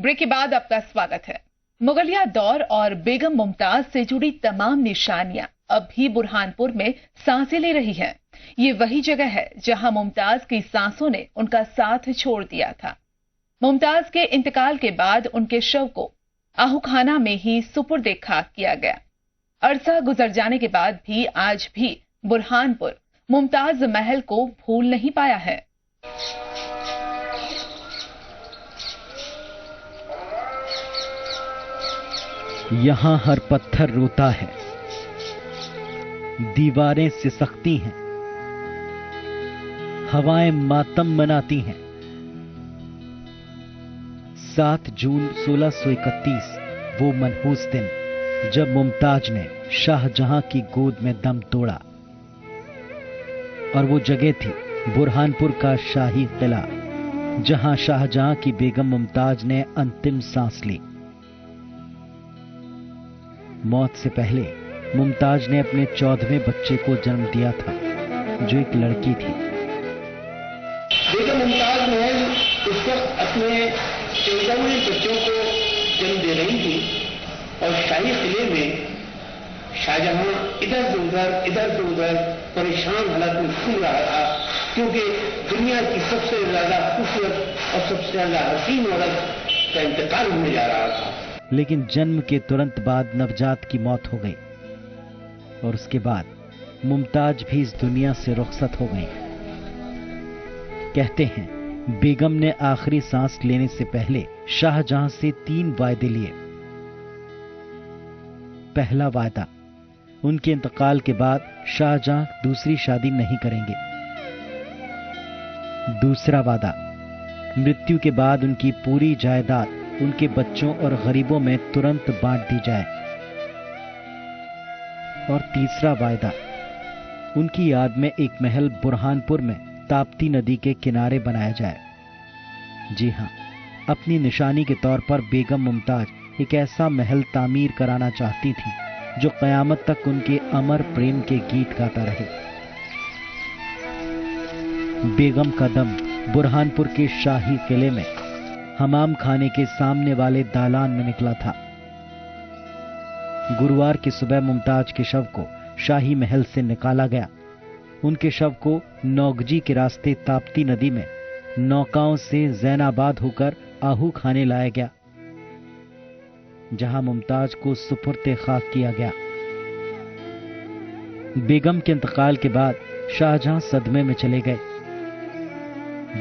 Break के बाद आपका स्वागत है। मुगलिया दौर और बेगम मुमताज से जुड़ी तमाम निशानियां अब भी बुरहानपुर में सांसें ले रही हैं। ये वही जगह है जहां मुमताज की सांसों ने उनका साथ छोड़ दिया था। मुमताज के इंतकाल के बाद उनके शव को आहूखाना में ही सुपुर्द खाक किया गया। अरसा गुजर जाने के बाद भी आज भी बुरहानपुर मुमताज महल को भूल नहीं पाया है। यहाँ हर पत्थर रोता है, दीवारें सिसकती हैं, हवाएं मातम मनाती हैं। 7 जून 1631 वो मनहूस दिन जब मुमताज ने शाहजहां की गोद में दम तोड़ा। और वो जगह थी बुरहानपुर का शाही किला, जहां शाहजहां की बेगम मुमताज ने अंतिम सांस ली। मौत से पहले मुमताज ने अपने 14वें बच्चे को जन्म दिया था, जो एक लड़की थी। बेगम मुमताज महल उस वक्त अपने 14वें बच्चों को जन्म दे रही थी और शाही किले में शाहजहां इधर से उधर परेशान हालत में घूम रहा था, क्योंकि दुनिया की सबसे ज्यादा खूबसूरत और सबसे ज्यादा हसीन औरत का इंतकाल होने जा रहा था। लेकिन जन्म के तुरंत बाद नवजात की मौत हो गई और उसके बाद मुमताज भी इस दुनिया से रुखसत हो गई। कहते हैं बेगम ने आखिरी सांस लेने से पहले शाहजहां से 3 वायदे लिए। पहला वायदा, उनके इंतकाल के बाद शाहजहां दूसरी शादी नहीं करेंगे। दूसरा वादा, मृत्यु के बाद उनकी पूरी जायदाद उनके बच्चों और गरीबों में तुरंत बांट दी जाए। और तीसरा वायदा, उनकी याद में एक महल बुरहानपुर में ताप्ती नदी के किनारे बनाया जाए। जी हां, अपनी निशानी के तौर पर बेगम मुमताज एक ऐसा महल तामीर कराना चाहती थी जो कयामत तक उनके अमर प्रेम के गीत गाता रहे। बेगम का दम बुरहानपुर के शाही किले में हमाम खाने के सामने वाले दालान में निकला था। गुरुवार की सुबह मुमताज के शव को शाही महल से निकाला गया। उनके शव को नौगजी के रास्ते ताप्ती नदी में नौकाओं से जैनाबाद होकर आहू खाने लाया गया, जहां मुमताज को सुपुर्द खाक किया गया। बेगम के इंतकाल के बाद शाहजहां सदमे में चले गए।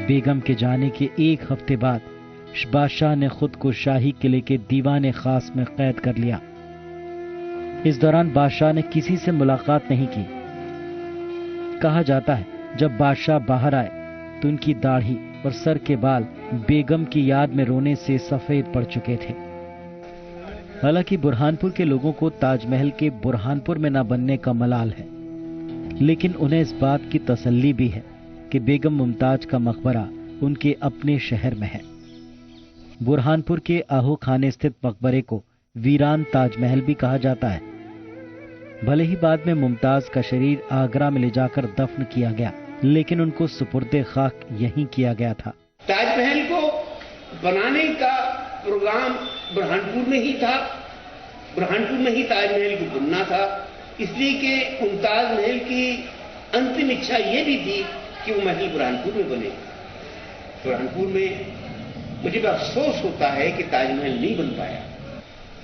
बेगम के जाने के 1 हफ्ते बाद बादशाह ने खुद को शाही किले के दीवाने खास में कैद कर लिया। इस दौरान बादशाह ने किसी से मुलाकात नहीं की। कहा जाता है जब बादशाह बाहर आए तो उनकी दाढ़ी और सर के बाल बेगम की याद में रोने से सफेद पड़ चुके थे। हालांकि बुरहानपुर के लोगों को ताजमहल के बुरहानपुर में न बनने का मलाल है, लेकिन उन्हें इस बात की तसल्ली भी है कि बेगम मुमताज का मकबरा उनके अपने शहर में है। बुरहानपुर के आहू खाने स्थित मकबरे को वीरान ताजमहल भी कहा जाता है। भले ही बाद में मुमताज का शरीर आगरा में ले जाकर दफन किया गया, लेकिन उनको सुपुर्द खाक यहीं किया गया था। ताजमहल को बनाने का प्रोग्राम बुरहानपुर में ही था। बुरहानपुर में ही ताजमहल को बनना था, इसलिए कि मुमताज महल की अंतिम इच्छा यह भी थी कि वो महल बुरहानपुर में बने। बुरहानपुर में मुझे बड़ा अफसोस होता है कि ताजमहल नहीं बन पाया।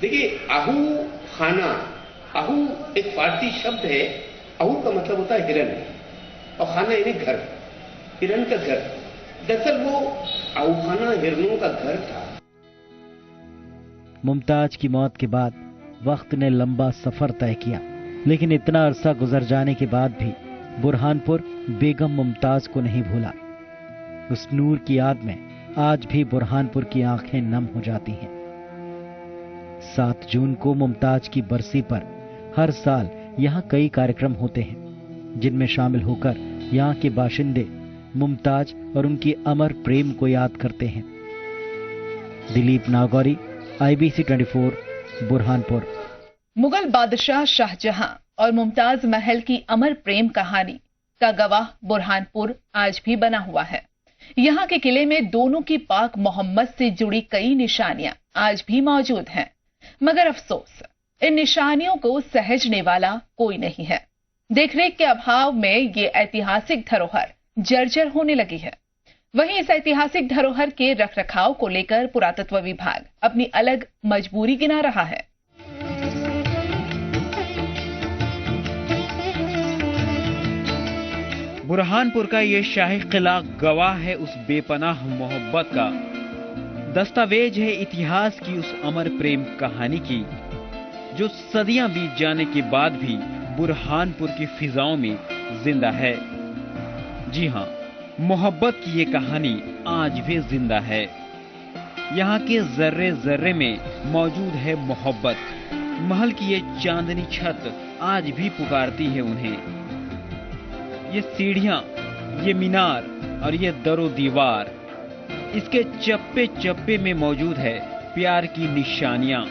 देखिए, आहू खाना, आहू एक फारसी शब्द है। आहू का मतलब होता है हिरन और खाना यानी घर, हिरन का घर। दरअसल वो आहू खाना हिरनों का घर था। मुमताज की मौत के बाद वक्त ने लंबा सफर तय किया, लेकिन इतना अरसा गुजर जाने के बाद भी बुरहानपुर बेगम मुमताज को नहीं भूला। उस नूर की याद में आज भी बुरहानपुर की आंखें नम हो जाती हैं। 7 जून को मुमताज की बरसी पर हर साल यहाँ कई कार्यक्रम होते हैं, जिनमें शामिल होकर यहाँ के बाशिंदे मुमताज और उनकी अमर प्रेम को याद करते हैं। दिलीप नागौरी, IBC 24, बुरहानपुर। मुगल बादशाह शाहजहां और मुमताज महल की अमर प्रेम कहानी का गवाह बुरहानपुर आज भी बना हुआ है। यहाँ के किले में दोनों की पाक मोहम्मद से जुड़ी कई निशानियां आज भी मौजूद हैं, मगर अफसोस इन निशानियों को सहेजने वाला कोई नहीं है। देखरेख के अभाव में ये ऐतिहासिक धरोहर जर्जर होने लगी है। वहीं इस ऐतिहासिक धरोहर के रखरखाव को लेकर पुरातत्व विभाग अपनी अलग मजबूरी गिना रहा है। बुरहानपुर का ये शाही किला गवाह है उस बेपनाह मोहब्बत का, दस्तावेज है इतिहास की उस अमर प्रेम कहानी की, जो सदियां बीत जाने के बाद भी बुरहानपुर की फिजाओं में जिंदा है। जी हां, मोहब्बत की ये कहानी आज भी जिंदा है। यहाँ के जर्रे जर्रे में मौजूद है मोहब्बत। महल की ये चांदनी छत आज भी पुकारती है उन्हें। ये सीढ़ियां, ये मीनार और ये दरो दीवार, इसके चप्पे चप्पे में मौजूद है प्यार की निशानियां।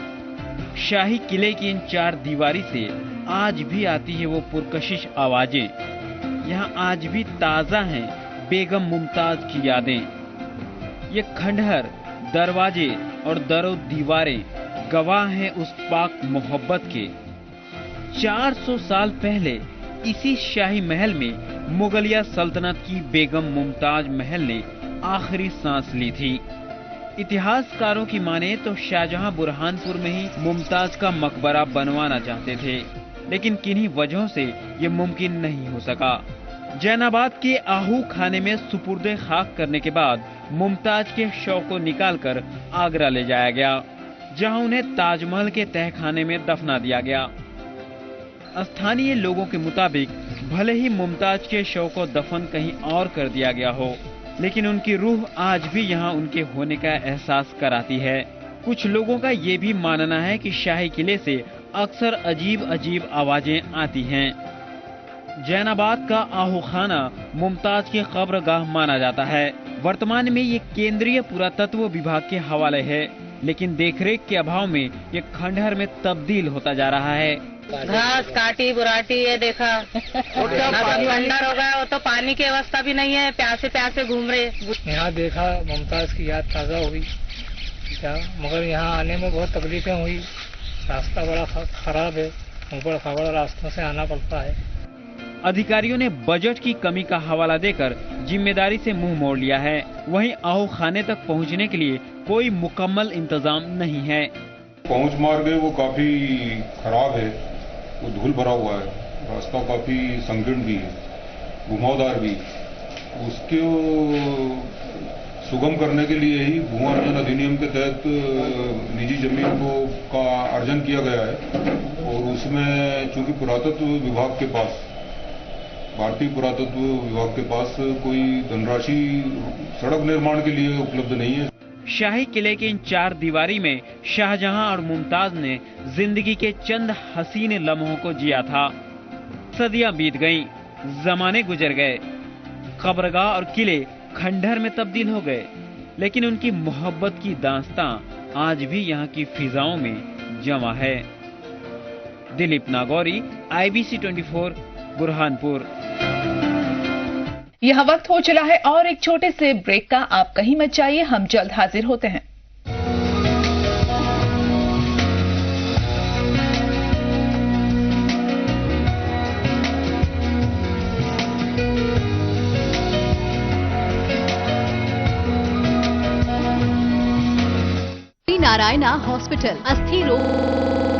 शाही किले की इन चार दीवारी से आज भी आती है वो पुरकशिश आवाजें। यहाँ आज भी ताजा हैं बेगम मुमताज की यादें। ये खंडहर, दरवाजे और दरो दीवारें गवाह हैं उस पाक मोहब्बत के। 400 साल पहले इसी शाही महल में मुगलिया सल्तनत की बेगम मुमताज महल ने आखिरी सांस ली थी। इतिहासकारों की माने तो शाहजहां बुरहानपुर में ही मुमताज का मकबरा बनवाना चाहते थे, लेकिन किन्हीं वजहों से ये मुमकिन नहीं हो सका। जैनाबाद के आहू खाने में सुपुर्दे खाक करने के बाद मुमताज के शव को निकालकर आगरा ले जाया गया, जहां उन्हें ताजमहल के तहखाने में दफना दिया गया। स्थानीय लोगों के मुताबिक भले ही मुमताज के शव को दफन कहीं और कर दिया गया हो, लेकिन उनकी रूह आज भी यहाँ उनके होने का एहसास कराती है। कुछ लोगों का ये भी मानना है कि शाही किले से अक्सर अजीब अजीब आवाजें आती हैं। जैनाबाद का आहूखाना मुमताज की कब्रगाह माना जाता है। वर्तमान में ये केंद्रीय पुरातत्व विभाग के हवाले है, लेकिन देखरेख के अभाव में ये खंडहर में तब्दील होता जा रहा है। घास काटी बुराटी ये देखा, खंडहर हो गया। वो तो पानी की व्यवस्था भी नहीं है, प्यासे प्यासे घूम रहे। यहाँ देखा, मुमताज की याद ताज़ा हुई क्या, मगर यहाँ आने में बहुत तकलीफें हुई। रास्ता बड़ा खराब है, ऊबड़ खाबड़ रास्तों से आना पड़ता है। अधिकारियों ने बजट की कमी का हवाला देकर जिम्मेदारी से मुंह मोड़ लिया है। वहीं आहू खाने तक पहुंचने के लिए कोई मुकम्मल इंतजाम नहीं है। पहुंच मार्ग है वो काफी खराब है, वो धूल भरा हुआ है, रास्ता काफी संकीर्ण भी है, घुमावदार भी। उसके सुगम करने के लिए ही भू अर्जन अधिनियम के तहत निजी जमीन का अर्जन किया गया है, और उसमें चूंकि पुरातत्व विभाग के पास, भारतीय पुरातत्व विभाग के पास कोई धनराशि सड़क निर्माण के लिए उपलब्ध नहीं है। शाही किले के इन चार दीवारी में शाहजहां और मुमताज ने जिंदगी के चंद हसीन लम्हों को जिया था। सदियां बीत गईं, जमाने गुजर गए, कब्रगाह और किले खंडहर में तब्दील हो गए, लेकिन उनकी मोहब्बत की दास्तां आज भी यहाँ की फिजाओं में जमा है। दिलीप नागौरी, IBC 24, बुरहानपुर। यह वक्त हो चला है और एक छोटे से ब्रेक का। आप कहीं मत जाइए, हम जल्द हाजिर होते हैं। नारायणा हॉस्पिटल, अस्थि रोग